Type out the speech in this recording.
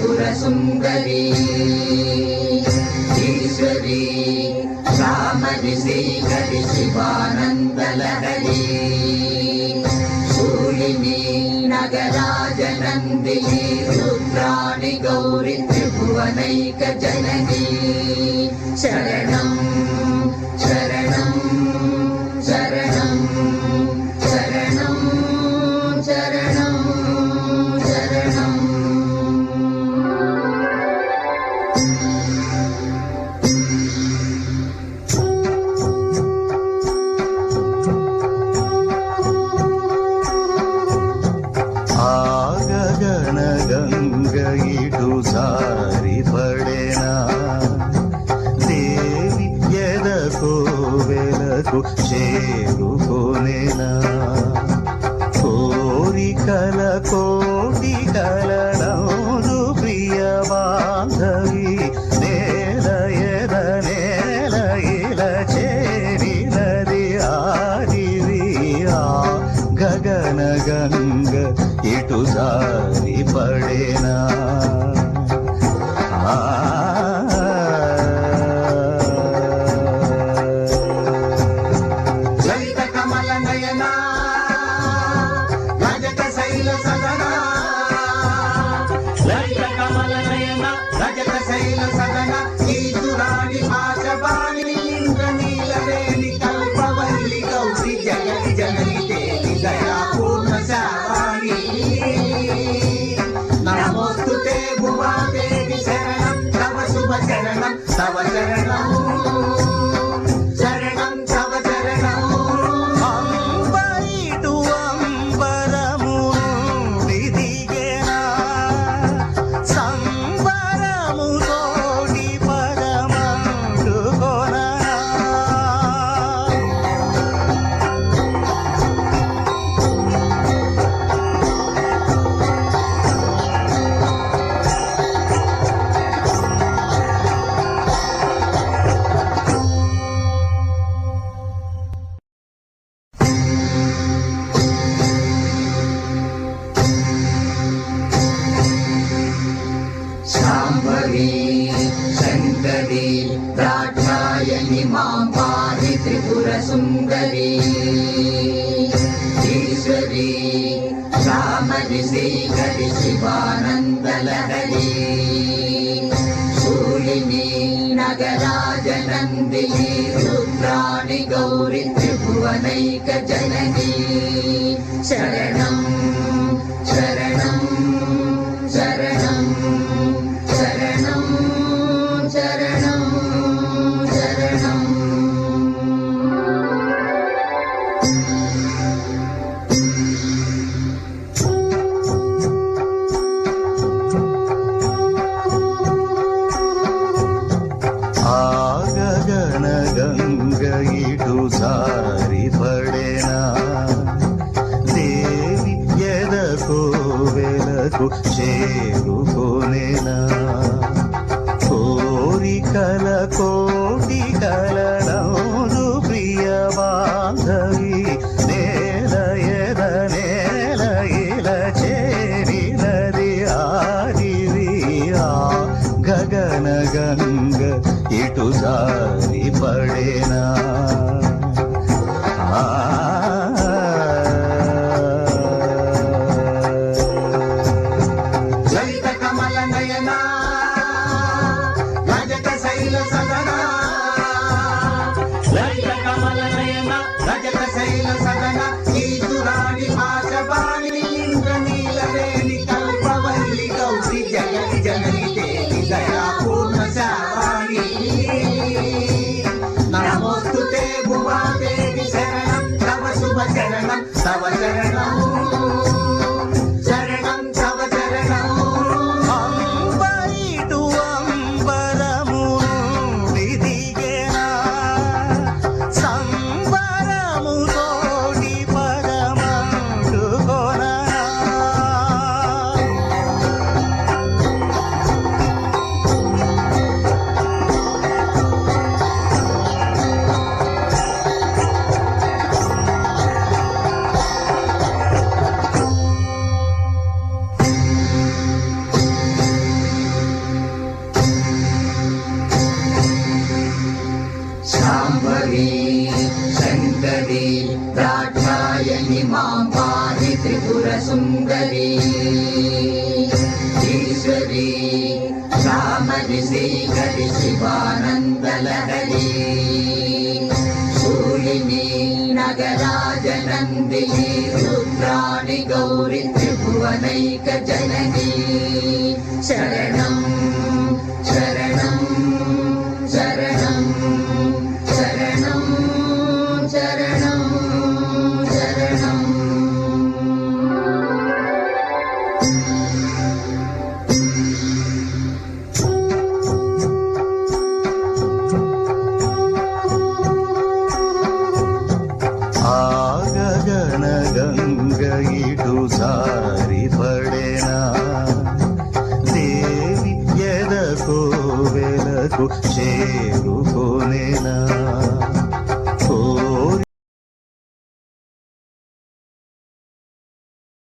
త్రిపుర సుందరి ఈశ్వరి రామరి శ్రీకరి శివానందలహరి శూలిని నగరాజనందిని రుద్రాణి గౌరి త్రిభువనైక జనని శరణం శరణం శరణం శరణం శరణం శరణం. గగన గంగ ఇటు సారి పడేనా దేవి ఎదకు వెలకు చేరుకొనేనా కోరికల కోటి కలనౌదు ప్రియ బాంధవి నేల ఎద నేల ఇల చేరినది ఆదివి ఆ గగన గంగ ఇటు సారి పడేనా లలిత కమల నయనా రజత శైల సదనా లలిత కమల నయనా రజత శైల సదనా ఈశ్వరాణి మాచవాణి ఇంద్ర నీలవేణి కల్పవల్లి గౌరి జగతి జనని దేవి దయా పూర్ణ శావాణి నమోస్తుతే భువాదేవి శరణం తవ శుభ శరణం తవ శరణం శరణం తవ శరణం. అంబరిటు అంబరము దిగేనా సంబరము తోడి పరమండు కొననా శాంభవి శంకరి దాక్షాయణి మాం పాహి త్రిపుర సుందరి ఈశ్వరి రామరి శ్రీకరి శివానందలహరి శూలిని నగరాజనందిని రుద్రాణి గౌరి త్రిభువనైక జనని శరణం శరణం శరణం శరణం శరణం శరణం. గగన గంగ ఇటు సారి పడేనా దేవి ఎదకు వెలకు చేరుకొనేనా కోరికల కోటి కలనౌదు ప్రియ బాంధవి నేల ఎద నేల ఇల చేరినది ఆదివి ఆ గగన గంగ ఇటు సారి పడేనా లలిత కమల నయనా రజత శైల సదనా లలిత కమల నయనా రజత శైల సదనా ఈశ్వరాణి మాచవాణి ఇంద్ర నీలవేణి కల్పవల్లి గౌరి జగతి జనని దేవి దయా పూర్ణ శావాణి నమోస్తుతే సుందరి ఈశ్వరి రామరి శ్రీకరి శివానందలహరి శూలిని నగరాజనందిని రుద్రాణి గౌరి త్రిభువనైక జనని శరణం శరణం శరణం శరణం శరణం శరణం ಆಗಗನ ಗಂಗ ಇಡು ಸಾರಿ ಪಡೆನ ದೇವಿ ಎದ ಕೋವೆಲಕು ಸೇವ